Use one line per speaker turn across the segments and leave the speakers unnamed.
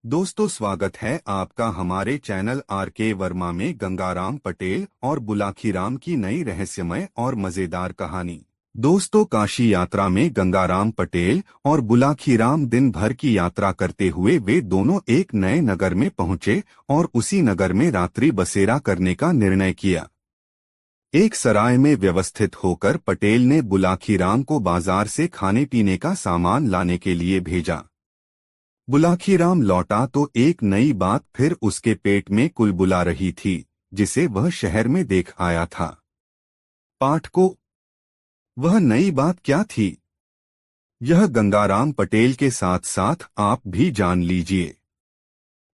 दोस्तों, स्वागत है आपका हमारे चैनल आर.के. वर्मा में गंगाराम पटेल और बुलाखीराम की नई रहस्यमय और मजेदार कहानी। दोस्तों, काशी यात्रा में गंगाराम पटेल और बुलाखीराम दिन भर की यात्रा करते हुए वे दोनों एक नए नगर में पहुंचे और उसी नगर में रात्रि बसेरा करने का निर्णय किया। एक सराय में व्यवस्थित होकर पटेल ने बुलाखीराम को बाजार से खाने पीने का सामान लाने के लिए भेजा। बुलाखीराम लौटा तो एक नई बात फिर उसके पेट में कुलबुला रही थी, जिसे वह शहर में देख आया था। पाठकों, वह नई बात क्या थी? यह गंगाराम पटेल के साथ साथ आप भी जान लीजिए।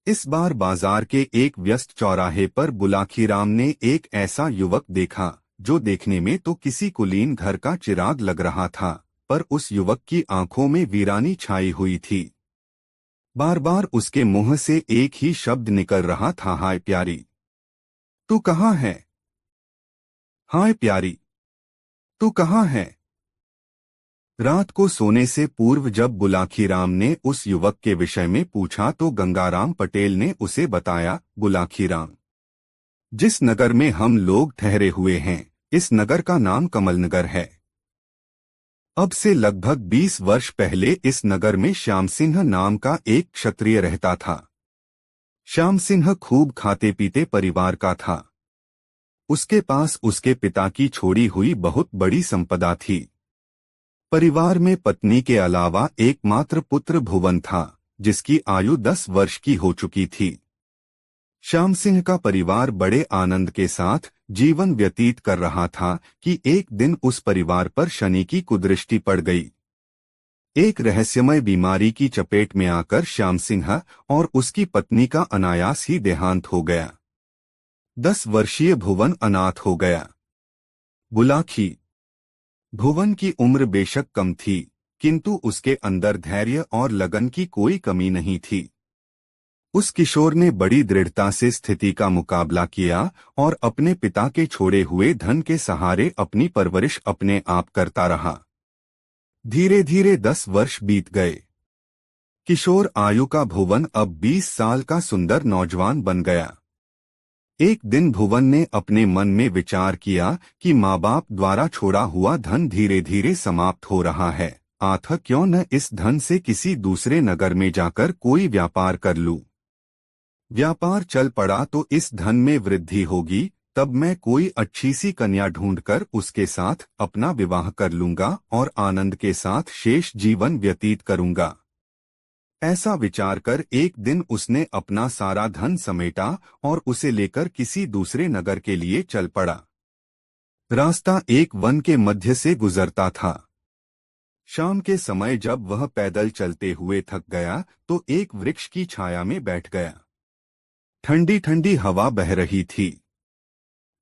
इस बार बाजार के एक व्यस्त चौराहे पर बुलाखीराम ने एक ऐसा युवक देखा जो देखने में तो किसी कुलीन घर का चिराग लग रहा था, पर उस युवक की आंखों में वीरानी छाई हुई थी। बार बार उसके मुंह से एक ही शब्द निकल रहा था, हाय प्यारी, तू कहाँ है? हाय प्यारी, तू कहाँ है? रात को सोने से पूर्व जब बुलाखीराम ने उस युवक के विषय में पूछा तो गंगाराम पटेल ने उसे बताया, बुलाखीराम, जिस नगर में हम लोग ठहरे हुए हैं, इस नगर का नाम कमलनगर है। अब से लगभग 20 वर्ष पहले इस नगर में श्याम सिंह नाम का एक क्षत्रिय रहता था। श्याम सिंह खूब खाते पीते परिवार का था। उसके पास उसके पिता की छोड़ी हुई बहुत बड़ी संपदा थी। परिवार में पत्नी के अलावा एकमात्र पुत्र भुवन था, जिसकी आयु 10 वर्ष की हो चुकी थी। श्याम सिंह का परिवार बड़े आनंद के साथ जीवन व्यतीत कर रहा था कि एक दिन उस परिवार पर शनि की कुदृष्टि पड़ गई। एक रहस्यमय बीमारी की चपेट में आकर श्याम सिंह और उसकी पत्नी का अनायास ही देहांत हो गया। 10 वर्षीय भुवन अनाथ हो गया। बुलाखी भुवन की उम्र बेशक कम थी, किंतु उसके अंदर धैर्य और लगन की कोई कमी नहीं थी। उस किशोर ने बड़ी दृढ़ता से स्थिति का मुकाबला किया और अपने पिता के छोड़े हुए धन के सहारे अपनी परवरिश अपने आप करता रहा। धीरे धीरे 10 वर्ष बीत गए। किशोर आयु का भुवन अब 20 साल का सुंदर नौजवान बन गया। एक दिन भुवन ने अपने मन में विचार किया कि माँ बाप द्वारा छोड़ा हुआ धन धीरे धीरे समाप्त हो रहा है, आखिर क्यों न इस धन से किसी दूसरे नगर में जाकर कोई व्यापार कर लूं। व्यापार चल पड़ा तो इस धन में वृद्धि होगी, तब मैं कोई अच्छी सी कन्या ढूंढकर उसके साथ अपना विवाह कर लूंगा और आनंद के साथ शेष जीवन व्यतीत करूंगा। ऐसा विचार कर एक दिन उसने अपना सारा धन समेटा और उसे लेकर किसी दूसरे नगर के लिए चल पड़ा। रास्ता एक वन के मध्य से गुजरता था। शाम के समय जब वह पैदल चलते हुए थक गया तो एक वृक्ष की छाया में बैठ गया। ठंडी ठंडी हवा बह रही थी।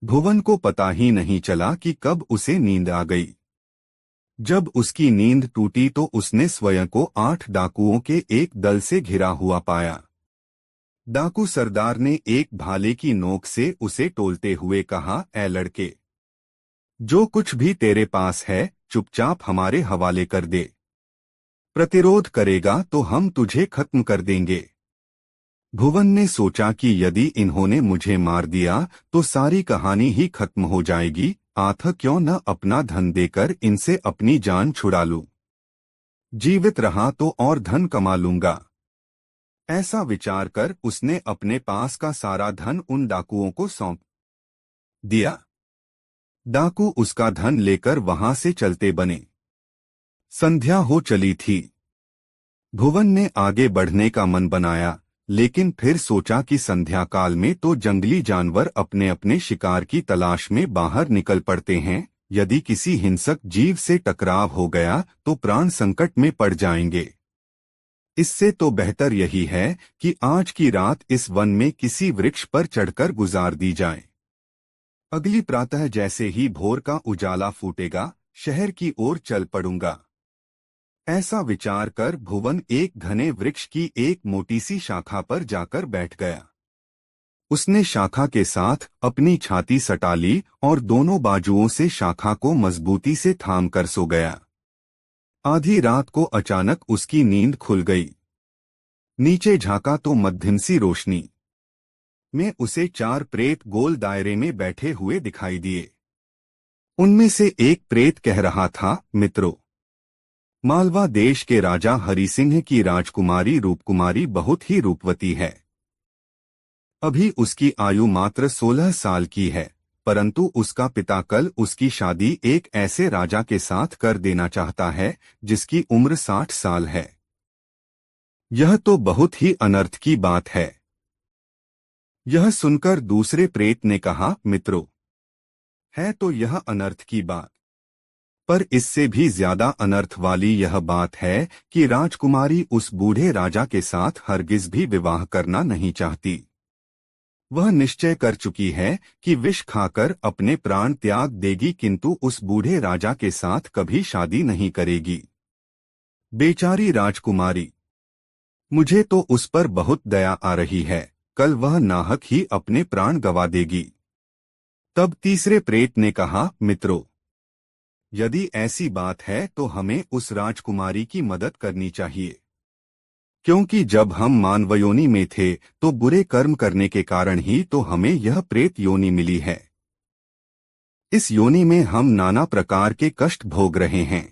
भुवन को पता ही नहीं चला कि कब उसे नींद आ गई। जब उसकी नींद टूटी तो उसने स्वयं को 8 डाकुओं के एक दल से घिरा हुआ पाया। डाकू सरदार ने एक भाले की नोक से उसे टोलते हुए कहा, ऐ लड़के, जो कुछ भी तेरे पास है चुपचाप हमारे हवाले कर दे। प्रतिरोध करेगा तो हम तुझे खत्म कर देंगे। भुवन ने सोचा कि यदि इन्होंने मुझे मार दिया तो सारी कहानी ही खत्म हो जाएगी, आखिर क्यों न अपना धन देकर इनसे अपनी जान छुड़ा लूं। जीवित रहा तो और धन कमा लूंगा। ऐसा विचार कर उसने अपने पास का सारा धन उन डाकुओं को सौंप दिया। डाकू उसका धन लेकर वहां से चलते बने। संध्या हो चली थी। भुवन ने आगे बढ़ने का मन बनाया, लेकिन फिर सोचा कि संध्या काल में तो जंगली जानवर अपने अपने शिकार की तलाश में बाहर निकल पड़ते हैं। यदि किसी हिंसक जीव से टकराव हो गया तो प्राण संकट में पड़ जाएंगे। इससे तो बेहतर यही है कि आज की रात इस वन में किसी वृक्ष पर चढ़कर गुजार दी जाए। अगली प्रातः जैसे ही भोर का उजाला फूटेगा, शहर की ओर चल पड़ूंगा। ऐसा विचार कर भुवन एक घने वृक्ष की एक मोटी सी शाखा पर जाकर बैठ गया। उसने शाखा के साथ अपनी छाती सटा ली और दोनों बाजुओं से शाखा को मजबूती से थाम कर सो गया। आधी रात को अचानक उसकी नींद खुल गई। नीचे झांका तो मध्यम सी रोशनी में उसे 4 प्रेत गोल दायरे में बैठे हुए दिखाई दिए। उनमें से एक प्रेत कह रहा था, मित्रों, मालवा देश के राजा हरिसिंह की राजकुमारी रूपकुमारी बहुत ही रूपवती है। अभी उसकी आयु मात्र 16 साल की है, परंतु उसका पिता कल उसकी शादी एक ऐसे राजा के साथ कर देना चाहता है जिसकी उम्र 60 साल है। यह तो बहुत ही अनर्थ की बात है। यह सुनकर दूसरे प्रेत ने कहा, मित्रों, है तो यह अनर्थ की बात, पर इससे भी ज्यादा अनर्थ वाली यह बात है कि राजकुमारी उस बूढ़े राजा के साथ हरगिज भी विवाह करना नहीं चाहती। वह निश्चय कर चुकी है कि विष खाकर अपने प्राण त्याग देगी, किंतु उस बूढ़े राजा के साथ कभी शादी नहीं करेगी। बेचारी राजकुमारी, मुझे तो उस पर बहुत दया आ रही है, कल वह नाहक ही अपने प्राण गंवा देगी। तब तीसरे प्रेत ने कहा, मित्रों, यदि ऐसी बात है तो हमें उस राजकुमारी की मदद करनी चाहिए, क्योंकि जब हम मानव योनि में थे तो बुरे कर्म करने के कारण ही तो हमें यह प्रेत योनि मिली है। इस योनि में हम नाना प्रकार के कष्ट भोग रहे हैं।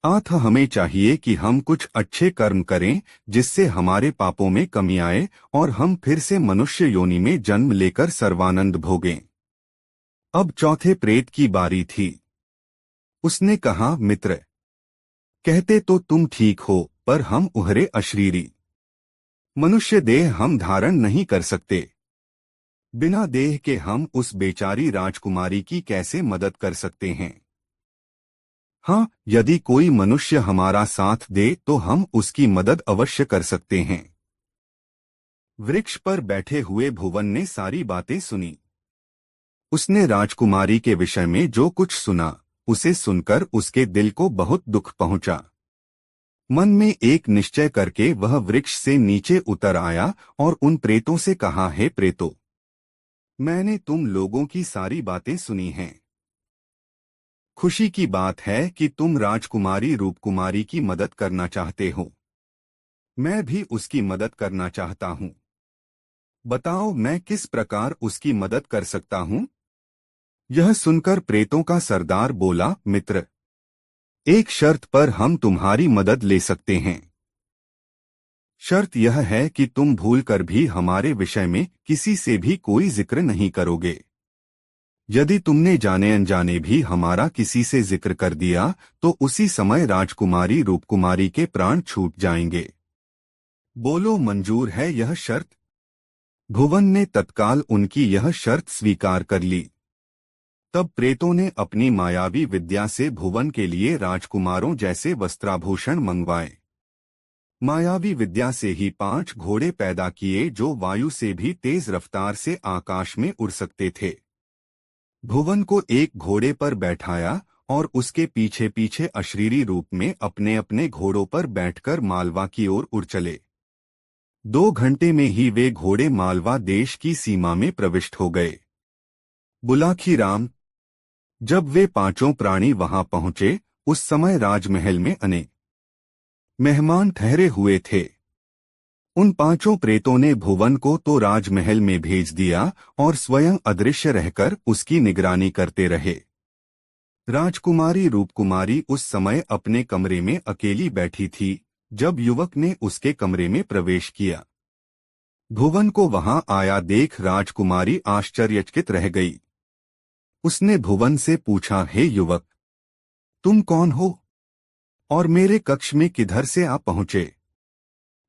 अतः हमें चाहिए कि हम कुछ अच्छे कर्म करें जिससे हमारे पापों में कमी आए और हम फिर से मनुष्य योनि में जन्म लेकर सर्वानंद भोगें। अब चौथे प्रेत की बारी थी। उसने कहा, मित्र, कहते तो तुम ठीक हो, पर हम उहरे अशरीरी मनुष्य देह हम धारण नहीं कर सकते। बिना देह के हम उस बेचारी राजकुमारी की कैसे मदद कर सकते हैं? हाँ, यदि कोई मनुष्य हमारा साथ दे तो हम उसकी मदद अवश्य कर सकते हैं। वृक्ष पर बैठे हुए भुवन ने सारी बातें सुनी। उसने राजकुमारी के विषय में जो कुछ सुना, उसे सुनकर उसके दिल को बहुत दुख पहुंचा। मन में एक निश्चय करके वह वृक्ष से नीचे उतर आया और उन प्रेतों से कहा, हे प्रेतों, मैंने तुम लोगों की सारी बातें सुनी हैं। खुशी की बात है कि तुम राजकुमारी रूपकुमारी की मदद करना चाहते हो। मैं भी उसकी मदद करना चाहता हूँ। बताओ मैं किस प्रकार उसकी मदद कर सकता हूँ? यह सुनकर प्रेतों का सरदार बोला, मित्र, एक शर्त पर हम तुम्हारी मदद ले सकते हैं। शर्त यह है कि तुम भूलकर भी हमारे विषय में किसी से भी कोई जिक्र नहीं करोगे। यदि तुमने जाने अनजाने भी हमारा किसी से जिक्र कर दिया तो उसी समय राजकुमारी रूपकुमारी के प्राण छूट जाएंगे। बोलो, मंजूर है यह शर्त? भुवन ने तत्काल उनकी यह शर्त स्वीकार कर ली। तब प्रेतों ने अपनी मायावी विद्या से भुवन के लिए राजकुमारों जैसे वस्त्राभूषण मंगवाए। मायावी विद्या से ही 5 घोड़े पैदा किए जो वायु से भी तेज रफ्तार से आकाश में उड़ सकते थे। भुवन को एक घोड़े पर बैठाया और उसके पीछे पीछे अशरीरी रूप में अपने अपने घोड़ों पर बैठकर मालवा की ओर उड़ चले। 2 घंटे में ही वे घोड़े मालवा देश की सीमा में प्रविष्ट हो गए। बुलाखी राम, जब वे पांचों प्राणी वहां पहुंचे, उस समय राजमहल में अनेक मेहमान ठहरे हुए थे। उन 5 प्रेतों ने भुवन को तो राजमहल में भेज दिया और स्वयं अदृश्य रहकर उसकी निगरानी करते रहे। राजकुमारी रूपकुमारी उस समय अपने कमरे में अकेली बैठी थी जब युवक ने उसके कमरे में प्रवेश किया। भुवन को वहां आया देख राजकुमारी आश्चर्यचकित रह गई। उसने भुवन से पूछा, हे युवक, तुम कौन हो और मेरे कक्ष में किधर से आ पहुंचे?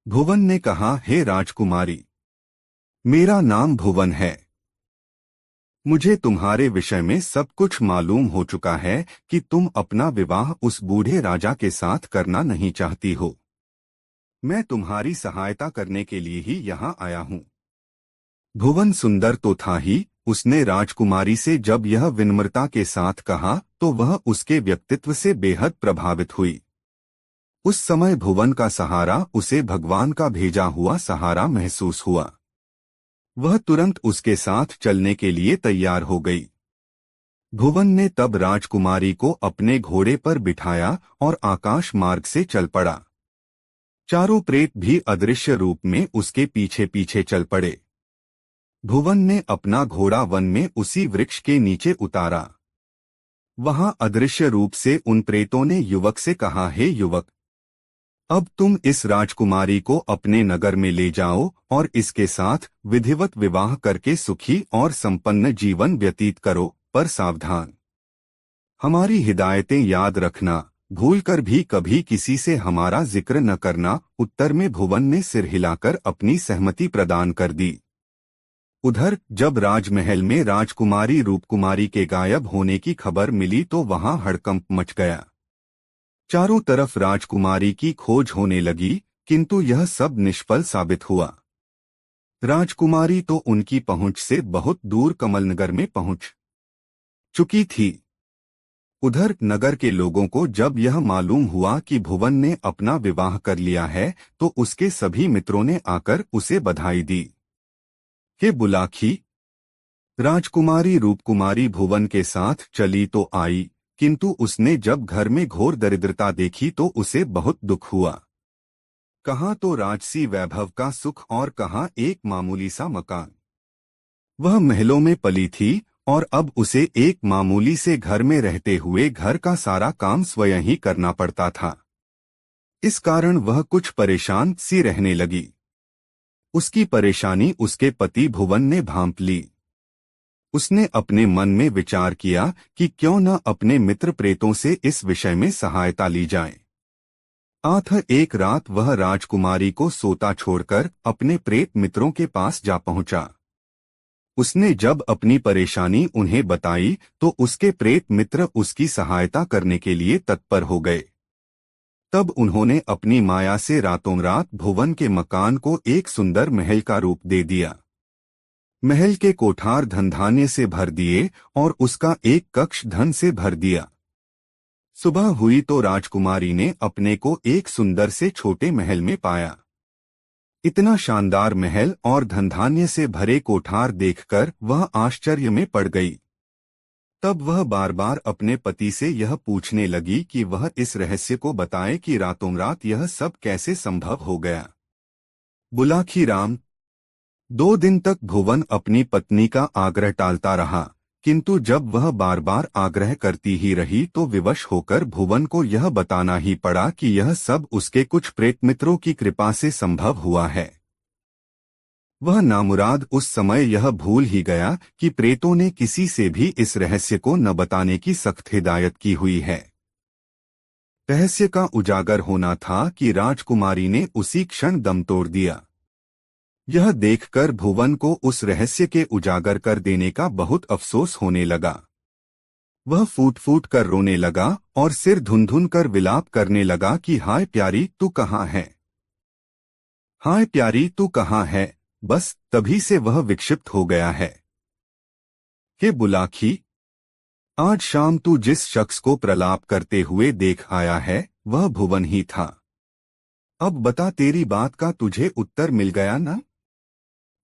भुवन ने कहा, हे राजकुमारी, मेरा नाम भुवन है। मुझे तुम्हारे विषय में सब कुछ मालूम हो चुका है कि तुम अपना विवाह उस बूढ़े राजा के साथ करना नहीं चाहती हो। मैं तुम्हारी सहायता करने के लिए ही यहाँ आया हूँ। भुवन सुंदर तो था ही, उसने राजकुमारी से जब यह विनम्रता के साथ कहा तो वह उसके व्यक्तित्व से बेहद प्रभावित हुई। उस समय भुवन का सहारा उसे भगवान का भेजा हुआ सहारा महसूस हुआ। वह तुरंत उसके साथ चलने के लिए तैयार हो गई। भुवन ने तब राजकुमारी को अपने घोड़े पर बिठाया और आकाश मार्ग से चल पड़ा। चारों प्रेत भी अदृश्य रूप में उसके पीछे पीछे चल पड़े। भुवन ने अपना घोड़ा वन में उसी वृक्ष के नीचे उतारा। वहां अदृश्य रूप से उन प्रेतों ने युवक से कहा, हे युवक, अब तुम इस राजकुमारी को अपने नगर में ले जाओ और इसके साथ विधिवत विवाह करके सुखी और संपन्न जीवन व्यतीत करो, पर सावधान, हमारी हिदायतें याद रखना, भूलकर भी कभी किसी से हमारा जिक्र न करना। उत्तर में भुवन ने सिर हिलाकर अपनी सहमति प्रदान कर दी। उधर जब राजमहल में राजकुमारी रूपकुमारी के गायब होने की खबर मिली तो वहां हड़कंप मच गया। चारों तरफ राजकुमारी की खोज होने लगी, किंतु यह सब निष्फल साबित हुआ। राजकुमारी तो उनकी पहुंच से बहुत दूर कमलनगर में पहुंच चुकी थी। उधर नगर के लोगों को जब यह मालूम हुआ कि भुवन ने अपना विवाह कर लिया है तो उसके सभी मित्रों ने आकर उसे बधाई दी। हे बुलाखी, राजकुमारी रूपकुमारी भुवन के साथ चली तो आई, किंतु उसने जब घर में घोर दरिद्रता देखी तो उसे बहुत दुख हुआ। कहाँ तो राजसी वैभव का सुख और कहाँ एक मामूली सा मकान। वह महलों में पली थी और अब उसे एक मामूली से घर में रहते हुए घर का सारा काम स्वयं ही करना पड़ता था। इस कारण वह कुछ परेशान सी रहने लगी। उसकी परेशानी उसके पति भुवन ने भांप ली। उसने अपने मन में विचार किया कि क्यों न अपने मित्र प्रेतों से इस विषय में सहायता ली जाए। अतः एक रात वह राजकुमारी को सोता छोड़कर अपने प्रेत मित्रों के पास जा पहुंचा। उसने जब अपनी परेशानी उन्हें बताई तो उसके प्रेत मित्र उसकी सहायता करने के लिए तत्पर हो गए। तब उन्होंने अपनी माया से रातों रात भुवन के मकान को एक सुंदर महल का रूप दे दिया। महल के कोठार धन धान्य से भर दिए और उसका एक कक्ष धन से भर दिया। सुबह हुई तो राजकुमारी ने अपने को एक सुंदर से छोटे महल में पाया। इतना शानदार महल और धनधान्य से भरे कोठार देखकर वह आश्चर्य में पड़ गई। तब वह बार बार अपने पति से यह पूछने लगी कि वह इस रहस्य को बताए कि रातों रात यह सब कैसे संभव हो गया। बुलाखी राम, 2 दिन तक भुवन अपनी पत्नी का आग्रह टालता रहा, किंतु जब वह बार बार आग्रह करती ही रही तो विवश होकर भुवन को यह बताना ही पड़ा कि यह सब उसके कुछ प्रेत मित्रों की कृपा से संभव हुआ है। वह नामुराद उस समय यह भूल ही गया कि प्रेतों ने किसी से भी इस रहस्य को न बताने की सख्त हिदायत की हुई है। रहस्य का उजागर होना था कि राजकुमारी ने उसी क्षण दम तोड़ दिया। यह देखकर भुवन को उस रहस्य के उजागर कर देने का बहुत अफसोस होने लगा। वह फूट फूट कर रोने लगा और सिर धुन धुन कर विलाप करने लगा कि हाय प्यारी तू कहाँ है, हाय प्यारी तू कहाँ है। बस तभी से वह विक्षिप्त हो गया है। हे बुलाखी, आज शाम तू जिस शख्स को प्रलाप करते हुए देख आया है वह भुवन ही था। अब बता, तेरी बात का तुझे उत्तर मिल गया ना?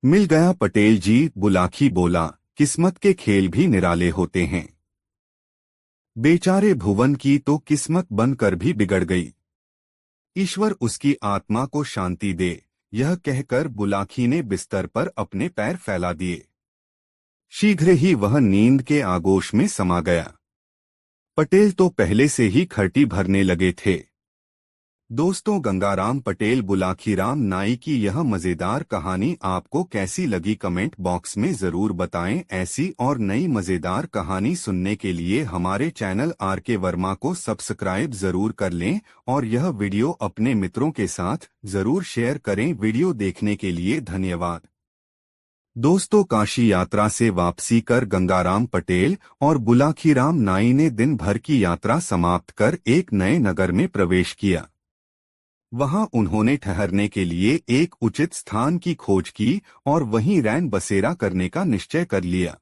मिल गया पटेल जी, बुलाखी बोला। किस्मत के खेल भी निराले होते हैं। बेचारे भुवन की तो किस्मत बनकर भी बिगड़ गई। ईश्वर उसकी आत्मा को शांति दे, यह कहकर बुलाखी ने बिस्तर पर अपने पैर फैला दिए। शीघ्र ही वह नींद के आगोश में समा गया। पटेल तो पहले से ही खर्टी भरने लगे थे। दोस्तों, गंगाराम पटेल बुलाखीराम नाई की यह मजेदार कहानी आपको कैसी लगी कमेंट बॉक्स में जरूर बताएं। ऐसी और नई मजेदार कहानी सुनने के लिए हमारे चैनल आरके वर्मा को सब्सक्राइब जरूर कर लें और यह वीडियो अपने मित्रों के साथ जरूर शेयर करें। वीडियो देखने के लिए धन्यवाद। दोस्तों, काशी यात्रा से वापसी कर गंगाराम पटेल और बुलाखीराम नाई ने दिन भर की यात्रा समाप्त कर एक नए नगर में प्रवेश किया। वहां उन्होंने ठहरने के लिए एक उचित स्थान की खोज की और वहीं रैन बसेरा करने का निश्चय कर लिया।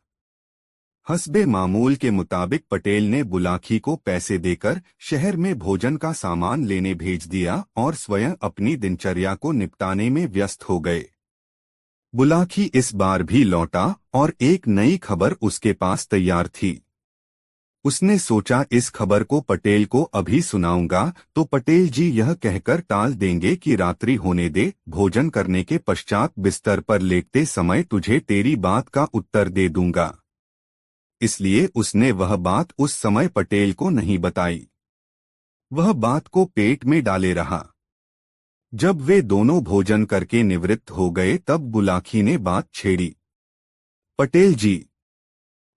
हस्बे मामूल के मुताबिक पटेल ने बुलाखी को पैसे देकर शहर में भोजन का सामान लेने भेज दिया और स्वयं अपनी दिनचर्या को निपटाने में व्यस्त हो गए। बुलाखी इस बार भी लौटा और एक नई खबर उसके पास तैयार थी। उसने सोचा इस खबर को पटेल को अभी सुनाऊंगा तो पटेल जी यह कहकर टाल देंगे कि रात्रि होने दे, भोजन करने के पश्चात बिस्तर पर लेटते समय तुझे तेरी बात का उत्तर दे दूंगा। इसलिए उसने वह बात उस समय पटेल को नहीं बताई। वह बात को पेट में डाले रहा। जब वे दोनों भोजन करके निवृत्त हो गए तब बुलाखी ने बात छेड़ी। पटेल जी,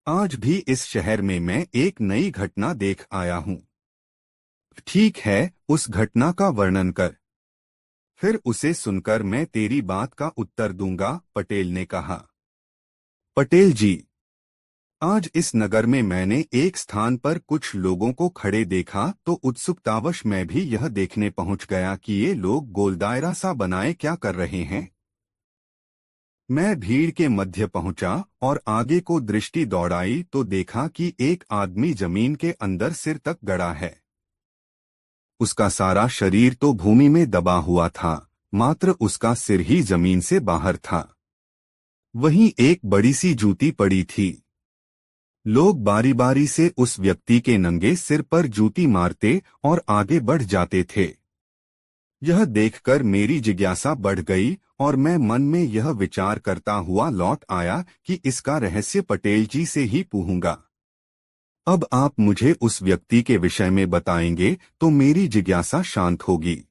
आज भी इस शहर में मैं एक नई घटना देख आया हूं। ठीक है, उस घटना का वर्णन कर, फिर उसे सुनकर मैं तेरी बात का उत्तर दूंगा, पटेल ने कहा। पटेल जी, आज इस नगर में मैंने एक स्थान पर कुछ लोगों को खड़े देखा तो उत्सुकतावश मैं भी यह देखने पहुंच गया कि ये लोग गोलदायरा सा बनाए क्या कर रहे हैं। मैं भीड़ के मध्य पहुंचा और आगे को दृष्टि दौड़ाई तो देखा कि एक आदमी जमीन के अंदर सिर तक गड़ा है। उसका सारा शरीर तो भूमि में दबा हुआ था, मात्र उसका सिर ही जमीन से बाहर था। वहीं एक बड़ी सी जूती पड़ी थी। लोग बारी बारी से उस व्यक्ति के नंगे सिर पर जूती मारते और आगे बढ़ जाते थे। यह देखकर मेरी जिज्ञासा बढ़ गई और मैं मन में यह विचार करता हुआ लौट आया कि इसका रहस्य पटेल जी से ही पूछूंगा। अब आप मुझे उस व्यक्ति के विषय में बताएंगे तो मेरी जिज्ञासा शांत होगी।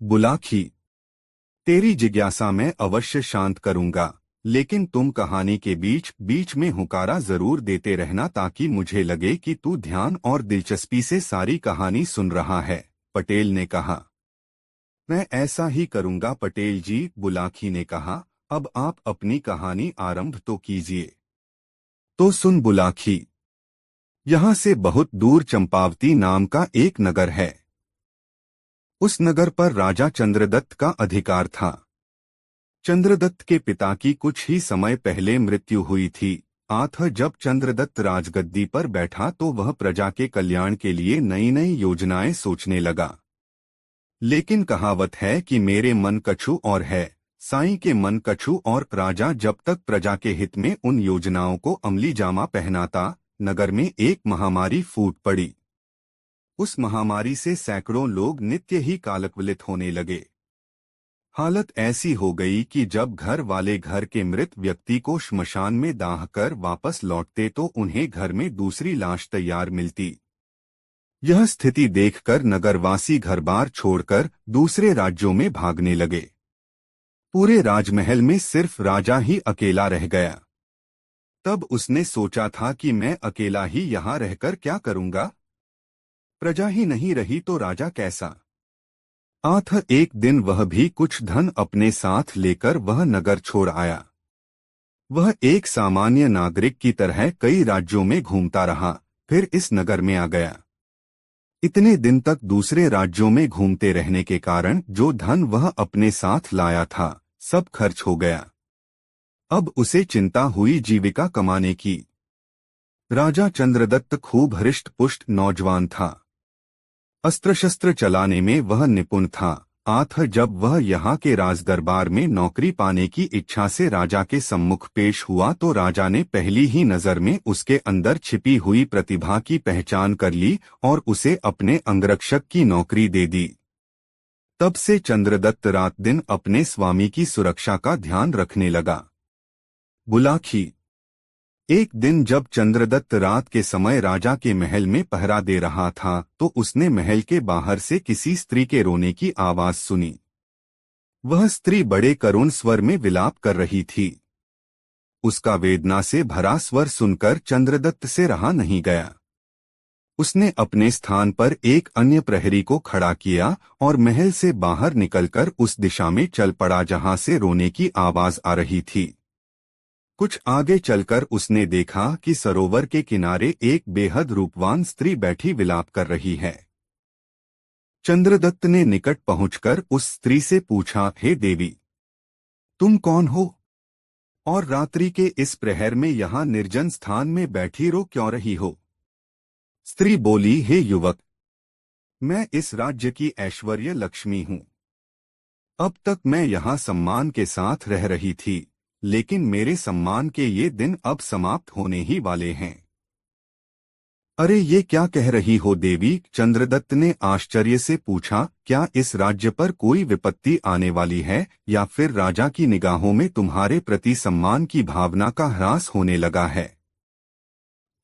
बुलाखी, तेरी जिज्ञासा मैं अवश्य शांत करूंगा, लेकिन तुम कहानी के बीच बीच में हुकारा जरूर देते रहना ताकि मुझे लगे कि तू ध्यान और दिलचस्पी से सारी कहानी सुन रहा है, पटेल ने कहा। मैं ऐसा ही करूंगा पटेल जी, बुलाखी ने कहा। अब आप अपनी कहानी आरंभ तो कीजिए। तो सुन बुलाखी, यहाँ से बहुत दूर चंपावती नाम का एक नगर है। उस नगर पर राजा चंद्रदत्त का अधिकार था। चंद्रदत्त के पिता की कुछ ही समय पहले मृत्यु हुई थी। जब चंद्रदत्त राजगद्दी पर बैठा तो वह प्रजा के कल्याण के लिए नई नई योजनाएं सोचने लगा। लेकिन कहावत है कि मेरे मन कछु और है, साईं के मन कछु और। राजा जब तक प्रजा के हित में उन योजनाओं को अमली जामा पहनाता, नगर में एक महामारी फूट पड़ी। उस महामारी से सैकड़ों लोग नित्य ही कालकवलित होने लगे। हालत ऐसी हो गई कि जब घर वाले घर के मृत व्यक्ति को श्मशान में दाह कर वापस लौटते तो उन्हें घर में दूसरी लाश तैयार मिलती। यह स्थिति देखकर नगरवासी घर-बार छोड़कर दूसरे राज्यों में भागने लगे। पूरे राजमहल में सिर्फ राजा ही अकेला रह गया। तब उसने सोचा था कि मैं अकेला ही यहाँ रहकर क्या करूँगा? प्रजा ही नहीं रही तो राजा कैसा? एक दिन वह भी कुछ धन अपने साथ लेकर वह नगर छोड़ आया। वह एक सामान्य नागरिक की तरह कई राज्यों में घूमता रहा, फिर इस नगर में आ गया। इतने दिन तक दूसरे राज्यों में घूमते रहने के कारण जो धन वह अपने साथ लाया था, सब खर्च हो गया। अब उसे चिंता हुई जीविका कमाने की। राजा चंद्रदत्त खूब हृष्ट-पुष्ट नौजवान था। अस्त्र शस्त्र चलाने में वह निपुण था। जब वह यहाँ के राजदरबार में नौकरी पाने की इच्छा से राजा के सम्मुख पेश हुआ तो राजा ने पहली ही नजर में उसके अंदर छिपी हुई प्रतिभा की पहचान कर ली और उसे अपने अंगरक्षक की नौकरी दे दी। तब से चंद्रदत्त रात दिन अपने स्वामी की सुरक्षा का ध्यान रखने लगा। बुलाखी, एक दिन जब चंद्रदत्त रात के समय राजा के महल में पहरा दे रहा था तो उसने महल के बाहर से किसी स्त्री के रोने की आवाज सुनी। वह स्त्री बड़े करुण स्वर में विलाप कर रही थी। उसका वेदना से भरा स्वर सुनकर चंद्रदत्त से रहा नहीं गया। उसने अपने स्थान पर एक अन्य प्रहरी को खड़ा किया और महल से बाहर निकलकर उस दिशा में चल पड़ा जहां से रोने की आवाज आ रही थी। कुछ आगे चलकर उसने देखा कि सरोवर के किनारे एक बेहद रूपवान स्त्री बैठी विलाप कर रही है। चंद्रदत्त ने निकट पहुंचकर उस स्त्री से पूछा, हे देवी, तुम कौन हो और रात्रि के इस प्रहर में यहाँ निर्जन स्थान में बैठी रो क्यों रही हो? स्त्री बोली, हे युवक, मैं इस राज्य की ऐश्वर्य लक्ष्मी हूँ। अब तक मैं यहाँ सम्मान के साथ रह रही थी, लेकिन मेरे सम्मान के ये दिन अब समाप्त होने ही वाले हैं। अरे ये क्या कह रही हो देवी? चंद्रदत्त ने आश्चर्य से पूछा। क्या इस राज्य पर कोई विपत्ति आने वाली है या फिर राजा की निगाहों में तुम्हारे प्रति सम्मान की भावना का ह्रास होने लगा है?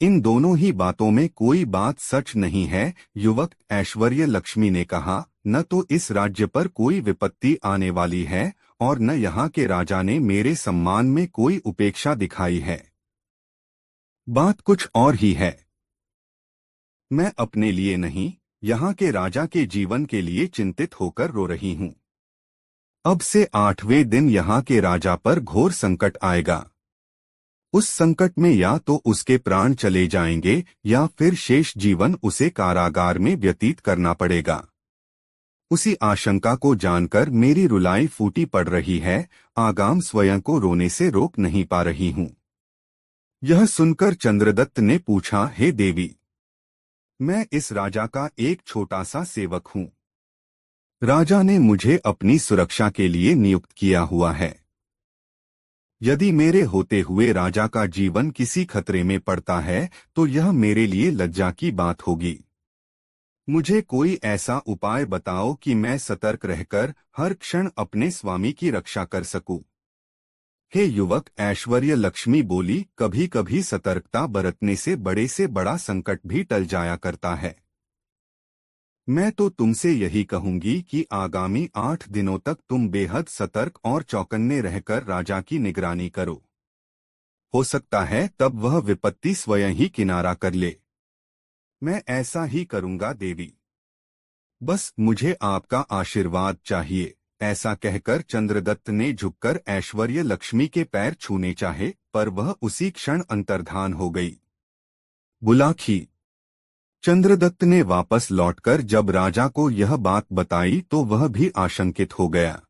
इन दोनों ही बातों में कोई बात सच नहीं है, युवक ऐश्वर्य लक्ष्मी ने कहा। न तो इस राज्य पर कोई विपत्ति आने वाली है और न यहाँ के राजा ने मेरे सम्मान में कोई उपेक्षा दिखाई है। बात कुछ और ही है। मैं अपने लिए नहीं, यहाँ के राजा के जीवन के लिए चिंतित होकर रो रही हूँ। अब से 8वें दिन यहाँ के राजा पर घोर संकट आएगा। उस संकट में या तो उसके प्राण चले जाएंगे या फिर शेष जीवन उसे कारागार में व्यतीत करना पड़ेगा। उसी आशंका को जानकर मेरी रुलाई फूटी पड़ रही है। आगाम स्वयं को रोने से रोक नहीं पा रही हूँ। यह सुनकर चंद्रदत्त ने पूछा, हे देवी, मैं इस राजा का एक छोटा सा सेवक हूँ। राजा ने मुझे अपनी सुरक्षा के लिए नियुक्त किया हुआ है। यदि मेरे होते हुए राजा का जीवन किसी खतरे में पड़ता है तो यह मेरे लिए लज्जा की बात होगी। मुझे कोई ऐसा उपाय बताओ कि मैं सतर्क रहकर हर क्षण अपने स्वामी की रक्षा कर सकूं। हे युवक, ऐश्वर्य लक्ष्मी बोली, कभी कभी सतर्कता बरतने से बड़ा संकट भी टल जाया करता है। मैं तो तुमसे यही कहूंगी कि आगामी 8 दिनों तक तुम बेहद सतर्क और चौकन्ने रहकर राजा की निगरानी करो। हो सकता है तब वह विपत्ति स्वयं ही किनारा कर ले। मैं ऐसा ही करूंगा देवी। बस मुझे आपका आशीर्वाद चाहिए। ऐसा कहकर चंद्रदत्त ने झुककर ऐश्वर्य लक्ष्मी के पैर छूने चाहे, पर वह उसी क्षण अंतर्धान हो गई। बुलाखी। चंद्रदत्त ने वापस लौटकर जब राजा को यह बात बताई तो वह भी आशंकित हो गया।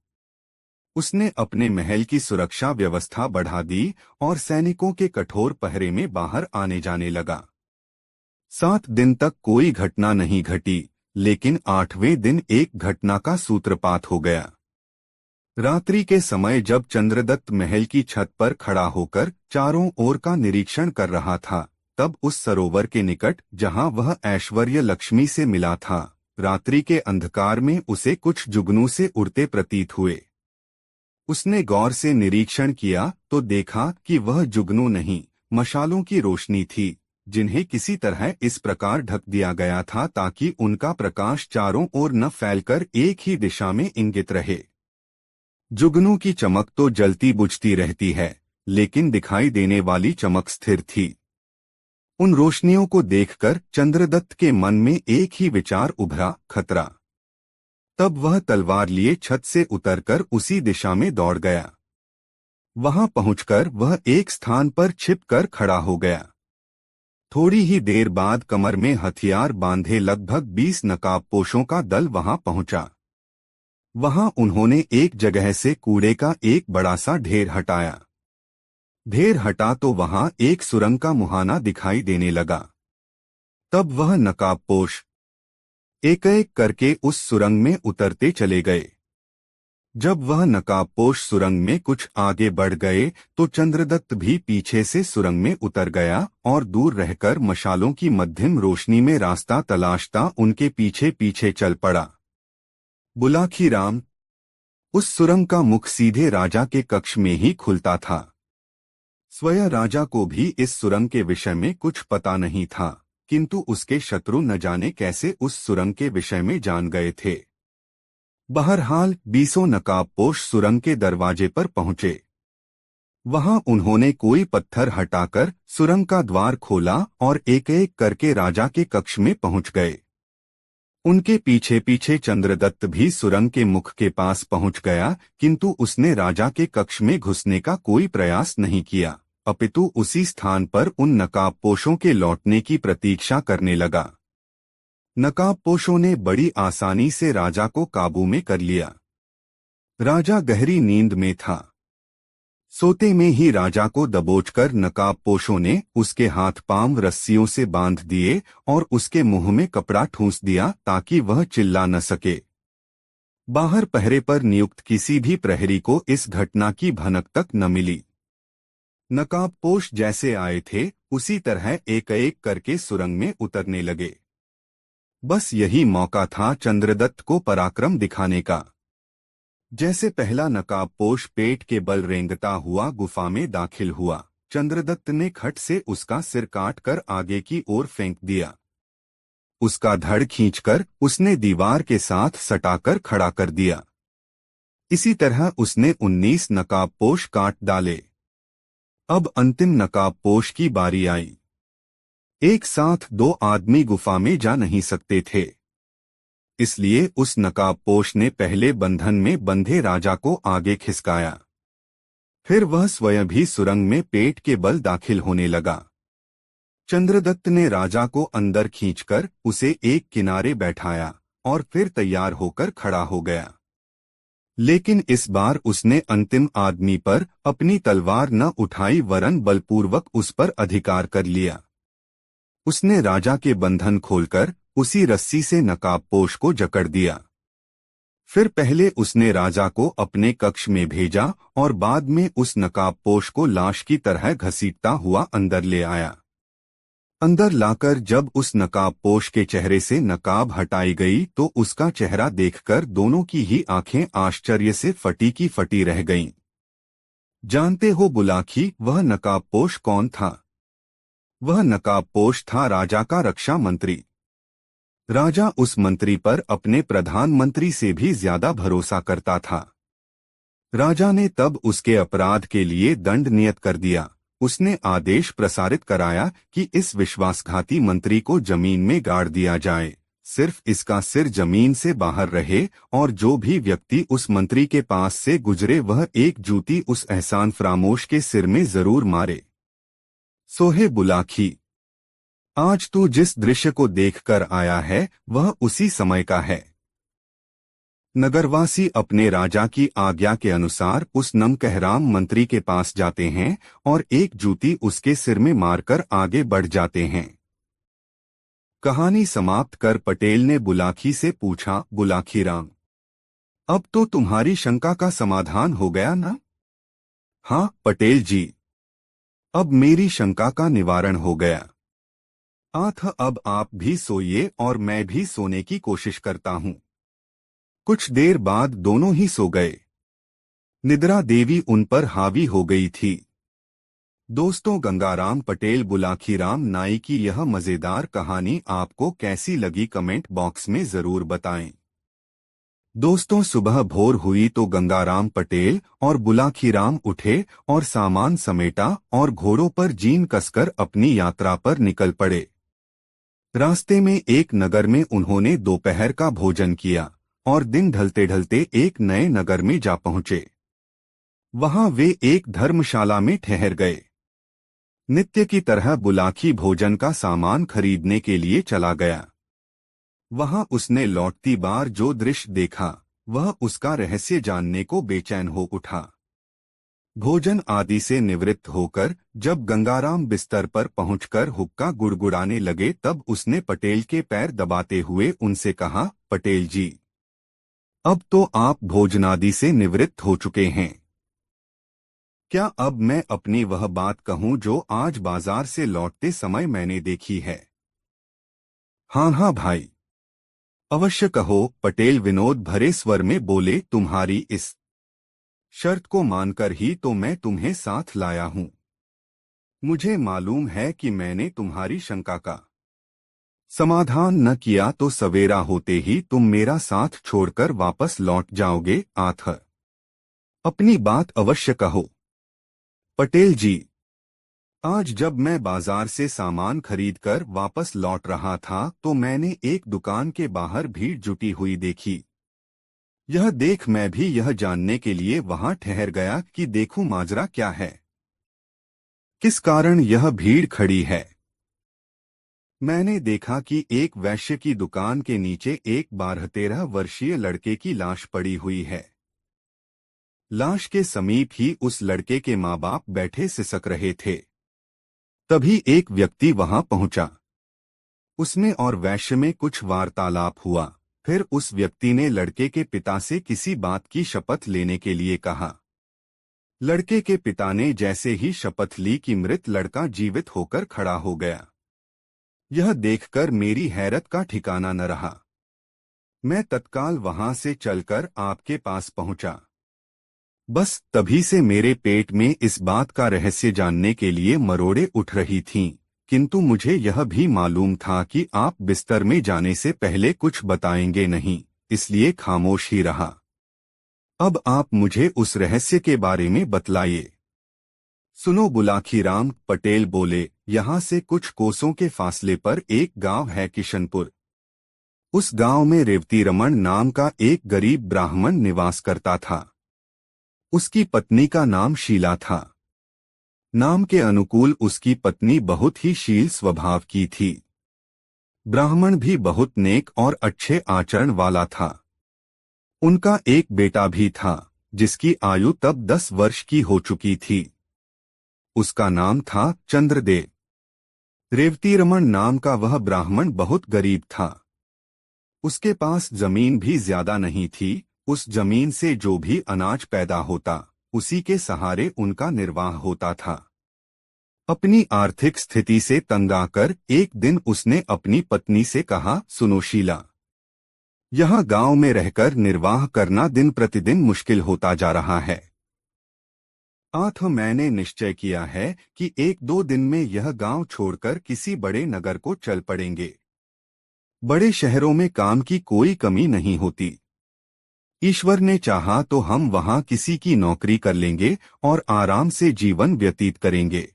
उसने अपने महल की सुरक्षा व्यवस्था बढ़ा दी और सैनिकों के कठोर पहरे में बाहर आने जाने लगा। 7 दिन तक कोई घटना नहीं घटी, लेकिन 8वें दिन एक घटना का सूत्रपात हो गया। रात्रि के समय जब चंद्रदत्त महल की छत पर खड़ा होकर चारों ओर का निरीक्षण कर रहा था, तब उस सरोवर के निकट जहां वह ऐश्वर्य लक्ष्मी से मिला था, रात्रि के अंधकार में उसे कुछ जुगनू से उड़ते प्रतीत हुए। उसने गौर से निरीक्षण किया तो देखा कि वह जुगनू नहीं, मशालों की रोशनी थी, जिन्हें किसी तरह इस प्रकार ढक दिया गया था ताकि उनका प्रकाश चारों ओर न फैलकर एक ही दिशा में इंगित रहे। जुगनू की चमक तो जलती बुझती रहती है, लेकिन दिखाई देने वाली चमक स्थिर थी। उन रोशनियों को देखकर चंद्रदत्त के मन में एक ही विचार उभरा, खतरा। तब वह तलवार लिए छत से उतरकर उसी दिशा में दौड़ गया। वहां पहुंचकर वह एक स्थान पर छिपकर खड़ा हो गया। थोड़ी ही देर बाद कमर में हथियार बांधे लगभग 20 नकाबपोशों का दल वहां पहुंचा। वहां उन्होंने एक जगह से कूड़े का एक बड़ा सा ढेर हटाया। ढेर हटा तो वहां एक सुरंग का मुहाना दिखाई देने लगा। तब वह नकाबपोश एक एक करके उस सुरंग में उतरते चले गए। जब वह नकाबपोश सुरंग में कुछ आगे बढ़ गए तो चंद्रदत्त भी पीछे से सुरंग में उतर गया और दूर रहकर मशालों की मध्यम रोशनी में रास्ता तलाशता उनके पीछे पीछे चल पड़ा। बुलाखी राम। उस सुरंग का मुख सीधे राजा के कक्ष में ही खुलता था। स्वयं राजा को भी इस सुरंग के विषय में कुछ पता नहीं था, किंतु उसके शत्रु न जाने कैसे उस सुरंग के विषय में जान गए थे। बहरहाल 20 नकाबपोश सुरंग के दरवाजे पर पहुंचे। वहां उन्होंने कोई पत्थर हटाकर सुरंग का द्वार खोला और एक एक करके राजा के कक्ष में पहुंच गए। उनके पीछे पीछे चंद्रदत्त भी सुरंग के मुख के पास पहुंच गया, किंतु उसने राजा के कक्ष में घुसने का कोई प्रयास नहीं किया, अपितु उसी स्थान पर उन नकाबपोशों के लौटने की प्रतीक्षा करने लगा। नकाबपोशों ने बड़ी आसानी से राजा को काबू में कर लिया। राजा गहरी नींद में था। सोते में ही राजा को दबोचकर नकाबपोशों ने उसके हाथ पांव रस्सियों से बांध दिए और उसके मुंह में कपड़ा ठूंस दिया ताकि वह चिल्ला न सके। बाहर पहरे पर नियुक्त किसी भी प्रहरी को इस घटना की भनक तक न मिली। नकाबपोश जैसे आए थे उसी तरह एक एक करके सुरंग में उतरने लगे। बस यही मौका था चंद्रदत्त को पराक्रम दिखाने का। जैसे पहला नकाबपोश पेट के बल रेंगता हुआ गुफा में दाखिल हुआ, चंद्रदत्त ने खट से उसका सिर काटकर आगे की ओर फेंक दिया। उसका धड़ खींचकर उसने दीवार के साथ सटाकर खड़ा कर दिया। इसी तरह उसने 19 नकाबपोश काट डाले। अब अंतिम नकाबपोश की बारी आई। एक साथ 2 आदमी गुफा में जा नहीं सकते थे, इसलिए उस नकाबपोश ने पहले बंधन में बंधे राजा को आगे खिसकाया। फिर वह स्वयं भी सुरंग में पेट के बल दाखिल होने लगा। चंद्रदत्त ने राजा को अंदर खींचकर उसे एक किनारे बैठाया और फिर तैयार होकर खड़ा हो गया। लेकिन इस बार उसने अंतिम आदमी पर अपनी तलवार न उठाई, वरन बलपूर्वक उस पर अधिकार कर लिया। उसने राजा के बंधन खोलकर उसी रस्सी से नकाबपोश को जकड़ दिया। फिर पहले उसने राजा को अपने कक्ष में भेजा और बाद में उस नकाबपोश को लाश की तरह घसीटता हुआ अंदर ले आया। अंदर लाकर जब उस नकाबपोश के चेहरे से नकाब हटाई गई तो उसका चेहरा देखकर दोनों की ही आंखें आश्चर्य से फटी की फटी रह गईं। जानते हो बुलाखी, वह नकाबपोश कौन था? वह नकाबपोश था राजा का रक्षा मंत्री। राजा उस मंत्री पर अपने प्रधानमंत्री से भी ज्यादा भरोसा करता था। राजा ने तब उसके अपराध के लिए दंड नियत कर दिया। उसने आदेश प्रसारित कराया कि इस विश्वासघाती मंत्री को जमीन में गाड़ दिया जाए, सिर्फ इसका सिर जमीन से बाहर रहे और जो भी व्यक्ति उस मंत्री के पास से गुजरे वह एक जूती उस एहसान फरामोश के सिर में जरूर मारे। सोहे बुलाखी, आज तू जिस दृश्य को देखकर आया है वह उसी समय का है। नगरवासी अपने राजा की आज्ञा के अनुसार उस नमकहराम मंत्री के पास जाते हैं और एक जूती उसके सिर में मारकर आगे बढ़ जाते हैं। कहानी समाप्त कर पटेल ने बुलाखी से पूछा, बुलाखीराम, अब तो तुम्हारी शंका का समाधान हो गया ना? हाँ पटेल जी, अब मेरी शंका का निवारण हो गया। अब आप भी सोइए और मैं भी सोने की कोशिश करता हूँ। कुछ देर बाद दोनों ही सो गए। निद्रा देवी उन पर हावी हो गई थी। दोस्तों, गंगाराम पटेल बुलाखीराम नाई की यह मजेदार कहानी आपको कैसी लगी कमेंट बॉक्स में जरूर बताएं। दोस्तों, सुबह भोर हुई तो गंगाराम पटेल और बुलाखीराम उठे और सामान समेटा और घोड़ों पर जीन कसकर अपनी यात्रा पर निकल पड़े। रास्ते में एक नगर में उन्होंने दोपहर का भोजन किया और दिन ढलते ढलते एक नए नगर में जा पहुंचे। वहां वे एक धर्मशाला में ठहर गए। नित्य की तरह बुलाखी भोजन का सामान खरीदने के लिए चला गया। वहां उसने लौटती बार जो दृश्य देखा वह उसका रहस्य जानने को बेचैन हो उठा। भोजन आदि से निवृत्त होकर जब गंगाराम बिस्तर पर पहुंचकर हुक्का गुड़गुड़ाने लगे तब उसने पटेल के पैर दबाते हुए उनसे कहा, पटेल जी, अब तो आप भोजनादि से निवृत्त हो चुके हैं। क्या अब मैं अपनी वह बात कहूं जो आज बाजार से लौटते समय मैंने देखी है? हाँ हाँ भाई, अवश्य कहो, पटेल विनोद भरे स्वर में बोले। तुम्हारी इस शर्त को मानकर ही तो मैं तुम्हें साथ लाया हूं। मुझे मालूम है कि मैंने तुम्हारी शंका का समाधान न किया तो सवेरा होते ही तुम मेरा साथ छोड़कर वापस लौट जाओगे। अपनी बात अवश्य कहो। पटेल जी, आज जब मैं बाजार से सामान खरीदकर वापस लौट रहा था तो मैंने एक दुकान के बाहर भीड़ जुटी हुई देखी। यह देख मैं भी यह जानने के लिए वहां ठहर गया कि देखूं माजरा क्या है, किस कारण यह भीड़ खड़ी है। मैंने देखा कि एक वैश्य की दुकान के नीचे एक 12-13 वर्षीय लड़के की लाश पड़ी हुई है। लाश के समीप ही उस लड़के के माँ बाप बैठे सिसक रहे थे। तभी एक व्यक्ति वहां पहुंचा। उसमें और वैश्य में कुछ वार्तालाप हुआ। फिर उस व्यक्ति ने लड़के के पिता से किसी बात की शपथ लेने के लिए कहा। लड़के के पिता ने जैसे ही शपथ ली कि मृत लड़का जीवित होकर खड़ा हो गया, यह देखकर मेरी हैरत का ठिकाना न रहा। मैं तत्काल वहां से चलकर आपके पास पहुंचा। बस तभी से मेरे पेट में इस बात का रहस्य जानने के लिए मरोड़े उठ रही थीं, किंतु मुझे यह भी मालूम था कि आप बिस्तर में जाने से पहले कुछ बताएंगे नहीं, इसलिए खामोश ही रहा। अब आप मुझे उस रहस्य के बारे में बतलाइए। सुनो, बुलाखीराम पटेल बोले, यहाँ से कुछ कोसों के फासले पर एक गांव है किशनपुर। उस गांव में रेवती रमन नाम का एक गरीब ब्राह्मण निवास करता था। उसकी पत्नी का नाम शीला था। नाम के अनुकूल उसकी पत्नी बहुत ही शील स्वभाव की थी। ब्राह्मण भी बहुत नेक और अच्छे आचरण वाला था। उनका एक बेटा भी था, जिसकी आयु तब 10 वर्ष की हो चुकी थी। उसका नाम था चंद्रदेव। रेवती रमन नाम का वह ब्राह्मण बहुत गरीब था। उसके पास जमीन भी ज्यादा नहीं थी। उस जमीन से जो भी अनाज पैदा होता, उसी के सहारे उनका निर्वाह होता था। अपनी आर्थिक स्थिति से तंग आकर एक दिन उसने अपनी पत्नी से कहा, सुनो शीला, यहाँ गांव में रहकर निर्वाह करना दिन प्रतिदिन मुश्किल होता जा रहा है। आठ मैंने निश्चय किया है कि 1-2 दिन में यह गांव छोड़कर किसी बड़े नगर को चल पड़ेंगे। बड़े शहरों में काम की कोई कमी नहीं होती। ईश्वर ने चाहा तो हम वहां किसी की नौकरी कर लेंगे और आराम से जीवन व्यतीत करेंगे।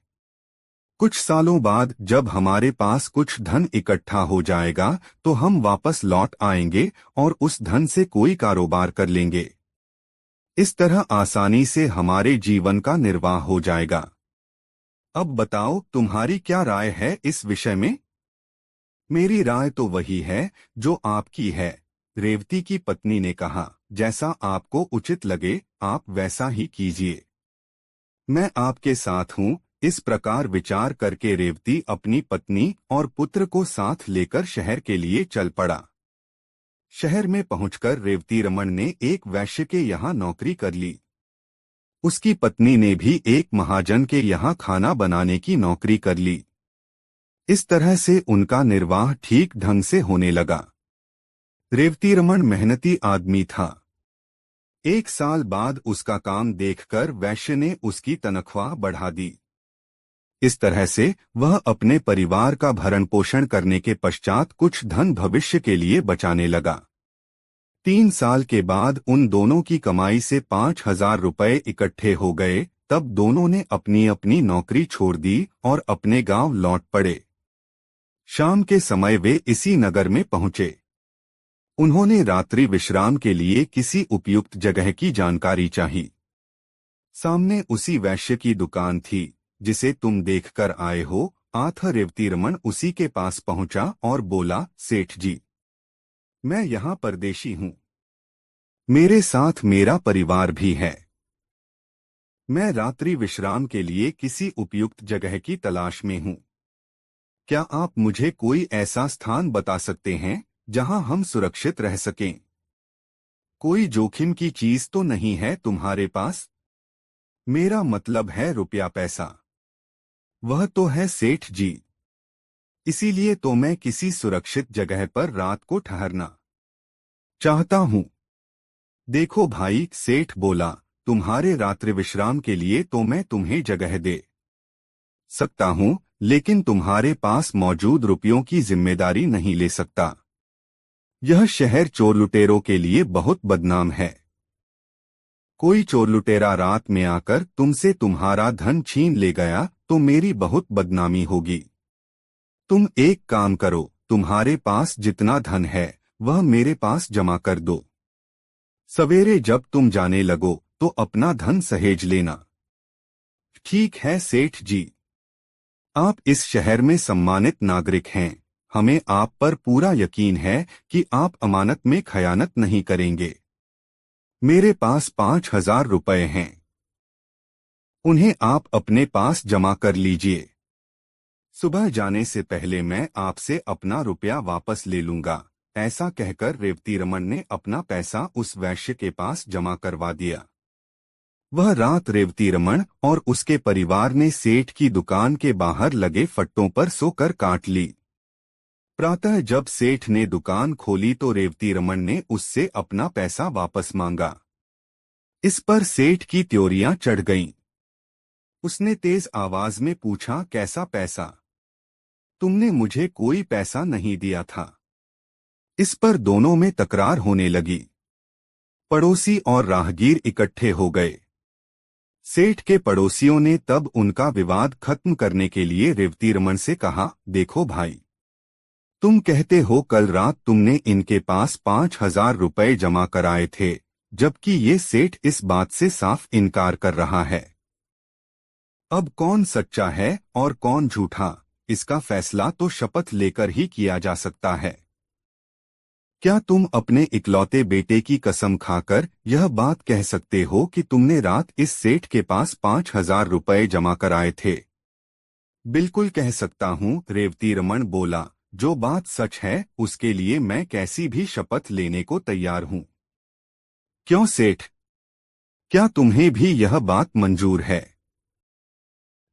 कुछ सालों बाद जब हमारे पास कुछ धन इकट्ठा हो जाएगा तो हम वापस लौट आएंगे और उस धन से कोई कारोबार कर लेंगे। इस तरह आसानी से हमारे जीवन का निर्वाह हो जाएगा। अब बताओ, तुम्हारी क्या राय है इस विषय में? मेरी राय तो वही है जो आपकी है, रेवती की पत्नी ने कहा। जैसा आपको उचित लगे आप वैसा ही कीजिए। मैं आपके साथ हूँ। इस प्रकार विचार करके रेवती अपनी पत्नी और पुत्र को साथ लेकर शहर के लिए चल पड़ा। शहर में पहुंचकर रेवती रमन ने एक वैश्य के यहाँ नौकरी कर ली। उसकी पत्नी ने भी एक महाजन के यहाँ खाना बनाने की नौकरी कर ली। इस तरह से उनका निर्वाह ठीक ढंग से होने लगा। रेवती रमन मेहनती आदमी था। 1 साल बाद उसका काम देखकर वैश्य ने उसकी तनख्वाह बढ़ा दी। इस तरह से वह अपने परिवार का भरण पोषण करने के पश्चात कुछ धन भविष्य के लिए बचाने लगा। 3 साल के बाद उन दोनों की कमाई से 5,000 रुपए इकट्ठे हो गए। तब दोनों ने अपनी अपनी नौकरी छोड़ दी और अपने गांव लौट पड़े। शाम के समय वे इसी नगर में पहुंचे। उन्होंने रात्रि विश्राम के लिए किसी उपयुक्त जगह की जानकारी चाही। सामने उसी वैश्य की दुकान थी जिसे तुम देखकर आए हो। रेवती रमन उसी के पास पहुंचा और बोला, सेठ जी, मैं यहाँ परदेशी हूँ। मेरे साथ मेरा परिवार भी है। मैं रात्रि विश्राम के लिए किसी उपयुक्त जगह की तलाश में हूँ। क्या आप मुझे कोई ऐसा स्थान बता सकते हैं जहां हम सुरक्षित रह सकें? कोई जोखिम की चीज तो नहीं है तुम्हारे पास? मेरा मतलब है रुपया पैसा। वह तो है सेठ जी। इसीलिए तो मैं किसी सुरक्षित जगह पर रात को ठहरना चाहता हूँ। देखो भाई, सेठ बोला, तुम्हारे रात्रि विश्राम के लिए तो मैं तुम्हें जगह दे सकता हूँ, लेकिन तुम्हारे पास मौजूद रुपयों की जिम्मेदारी नहीं ले सकता। यह शहर चोर लुटेरों के लिए बहुत बदनाम है। कोई चोर लुटेरा रात में आकर तुमसे तुम्हारा धन छीन ले गया तो मेरी बहुत बदनामी होगी। तुम एक काम करो, तुम्हारे पास जितना धन है वह मेरे पास जमा कर दो। सवेरे जब तुम जाने लगो तो अपना धन सहेज लेना। ठीक है सेठ जी। आप इस शहर में सम्मानित नागरिक हैं। हमें आप पर पूरा यकीन है कि आप अमानत में खयानत नहीं करेंगे। मेरे पास 5,000 रुपए हैं। उन्हें आप अपने पास जमा कर लीजिए। सुबह जाने से पहले मैं आपसे अपना रुपया वापस ले लूंगा। ऐसा कहकर रेवती रमन ने अपना पैसा उस वैश्य के पास जमा करवा दिया। वह रात रेवती रमन और उसके परिवार ने सेठ की दुकान के बाहर लगे फट्टों पर सोकर काट ली। प्रातः जब सेठ ने दुकान खोली तो रेवती रमन ने उससे अपना पैसा वापस मांगा। इस पर सेठ की त्योरियां चढ़ गईं। उसने तेज आवाज में पूछा, कैसा पैसा? तुमने मुझे कोई पैसा नहीं दिया था। इस पर दोनों में तकरार होने लगी। पड़ोसी और राहगीर इकट्ठे हो गए। सेठ के पड़ोसियों ने तब उनका विवाद खत्म करने के लिए रेवती रमन से कहा, देखो भाई, तुम कहते हो कल रात तुमने इनके पास 5,000 रुपए जमा कराए थे, जबकि ये सेठ इस बात से साफ इनकार कर रहा है। अब कौन सच्चा है और कौन झूठा, इसका फैसला तो शपथ लेकर ही किया जा सकता है। क्या तुम अपने इकलौते बेटे की कसम खाकर यह बात कह सकते हो कि तुमने रात इस सेठ के पास 5,000 रुपए जमा कराए थे? बिल्कुल कह सकता हूँ, रेवती रमन बोला। जो बात सच है उसके लिए मैं कैसी भी शपथ लेने को तैयार हूँ। क्यों सेठ, क्या तुम्हें भी यह बात मंजूर है?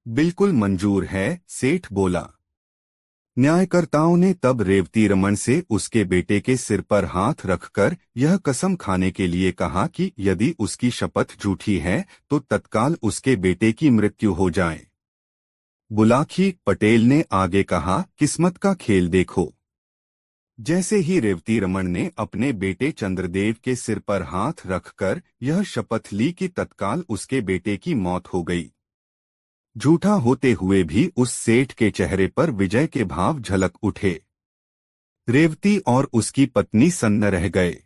बिल्कुल मंजूर है, सेठ बोला। न्यायकर्ताओं ने तब रेवती रमन से उसके बेटे के सिर पर हाथ रखकर यह कसम खाने के लिए कहा कि यदि उसकी शपथ झूठी है तो तत्काल उसके बेटे की मृत्यु हो जाए। बुलाखी पटेल ने आगे कहा, किस्मत का खेल देखो। जैसे ही रेवती रमन ने अपने बेटे चंद्रदेव के सिर पर हाथ रखकर यह शपथ ली कि तत्काल उसके बेटे की मौत हो गई। झूठा होते हुए भी उस सेठ के चेहरे पर विजय के भाव झलक उठे। रेवती और उसकी पत्नी सन्न रह गए।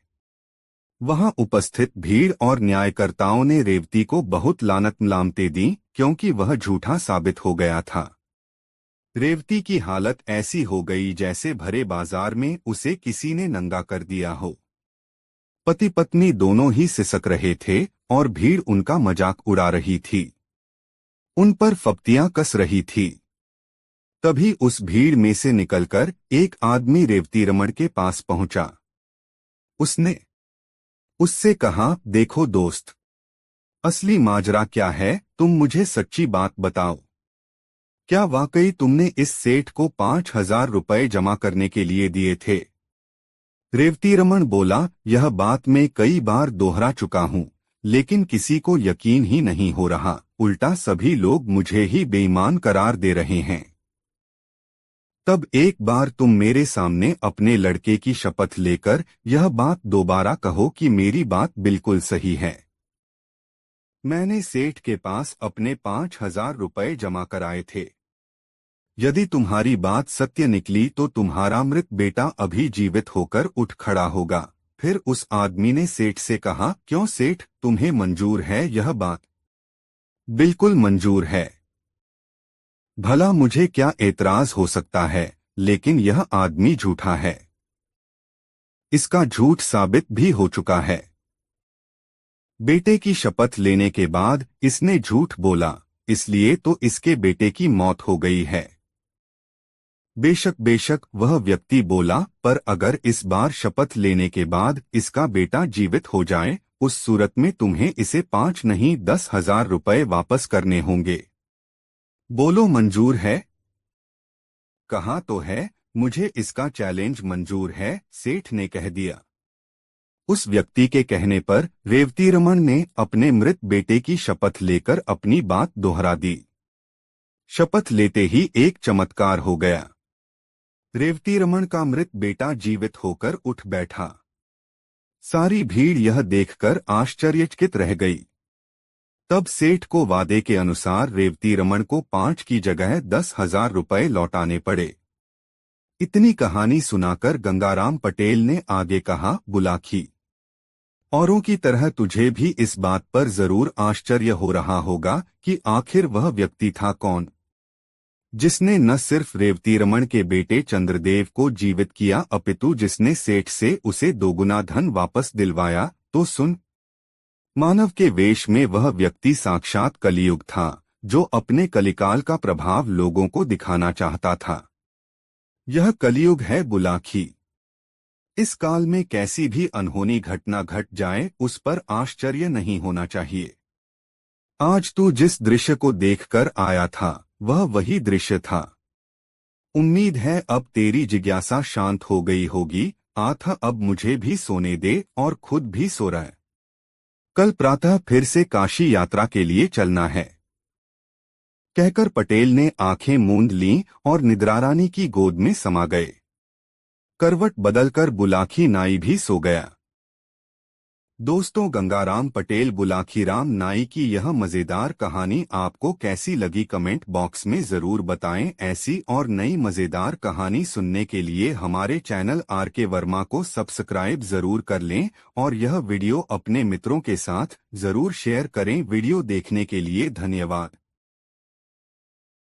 वहां उपस्थित भीड़ और न्यायकर्ताओं ने रेवती को बहुत लानत मलामतें दी, क्योंकि वह झूठा साबित हो गया था। रेवती की हालत ऐसी हो गई जैसे भरे बाजार में उसे किसी ने नंगा कर दिया हो। पति पत्नी दोनों ही सिसक रहे थे और भीड़ उनका मजाक उड़ा रही थी, उन पर फप्तियां कस रही थी। तभी उस भीड़ में से निकलकर एक आदमी रेवती रमन के पास पहुंचा। उसने उससे कहा, देखो दोस्त, असली माजरा क्या है, तुम मुझे सच्ची बात बताओ। क्या वाकई तुमने इस सेठ को 5,000 रुपए जमा करने के लिए दिए थे? रेवती रमन बोला, यह बात मैं कई बार दोहरा चुका हूँ, लेकिन किसी को यकीन ही नहीं हो रहा। उल्टा सभी लोग मुझे ही बेईमान करार दे रहे हैं। तब एक बार तुम मेरे सामने अपने लड़के की शपथ लेकर यह बात दोबारा कहो कि मेरी बात बिल्कुल सही है। मैंने सेठ के पास अपने 5,000 रुपए जमा कराए थे। यदि तुम्हारी बात सत्य निकली तो तुम्हारा मृत बेटा अभी जीवित होकर उठ खड़ा होगा। फिर उस आदमी ने सेठ से कहा, क्यों सेठ, तुम्हें मंजूर है यह बात? बिल्कुल मंजूर है। भला मुझे क्या एतराज हो सकता है, लेकिन यह आदमी झूठा है। इसका झूठ साबित भी हो चुका है। बेटे की शपथ लेने के बाद इसने झूठ बोला, इसलिए तो इसके बेटे की मौत हो गई है। बेशक बेशक वह व्यक्ति बोला, पर अगर इस बार शपथ लेने के बाद इसका बेटा जीवित हो जाए, उस सूरत में तुम्हें इसे 5 नहीं 10,000 रुपए वापस करने होंगे। बोलो मंजूर है? कहा तो है, मुझे इसका चैलेंज मंजूर है, सेठ ने कह दिया। उस व्यक्ति के कहने पर रेवती रमन ने अपने मृत बेटे की शपथ लेकर अपनी बात दोहरा दी। शपथ लेते ही एक चमत्कार हो गया। रेवती रमन का मृत बेटा जीवित होकर उठ बैठा। सारी भीड़ यह देखकर आश्चर्यचकित रह गई। तब सेठ को वादे के अनुसार रेवती रमन को 5 की जगह 10,000 रुपए लौटाने पड़े। इतनी कहानी सुनाकर गंगाराम पटेल ने आगे कहा, बुलाखी, औरों की तरह तुझे भी इस बात पर जरूर आश्चर्य हो रहा होगा कि आखिर वह व्यक्ति था कौन, जिसने न सिर्फ रेवती रमन के बेटे चंद्रदेव को जीवित किया अपितु जिसने सेठ से उसे दोगुना धन वापस दिलवाया। तो सुन, मानव के वेश में वह व्यक्ति साक्षात कलियुग था, जो अपने कलिकाल का प्रभाव लोगों को दिखाना चाहता था। यह कलियुग है बुलाखी। इस काल में कैसी भी अनहोनी घटना घट जाए उस पर आश्चर्य नहीं होना चाहिए। आज तू जिस दृश्य को देखकर आया था वह वही दृश्य था। उम्मीद है अब तेरी जिज्ञासा शांत हो गई होगी। आथा अब मुझे भी सोने दे और खुद भी सो रहा है। कल प्रातः फिर से काशी यात्रा के लिए चलना है, कहकर पटेल ने आंखें मूंद लीं और निद्रारानी की गोद में समा गए। करवट बदलकर बुलाखी नाई भी सो गया। दोस्तों, गंगाराम पटेल बुलाखीराम नाई की यह मजेदार कहानी आपको कैसी लगी कमेंट बॉक्स में जरूर बताएं। ऐसी और नई मजेदार कहानी सुनने के लिए हमारे चैनल आरके वर्मा को सब्सक्राइब जरूर कर लें और यह वीडियो अपने मित्रों के साथ जरूर शेयर करें। वीडियो देखने के लिए धन्यवाद।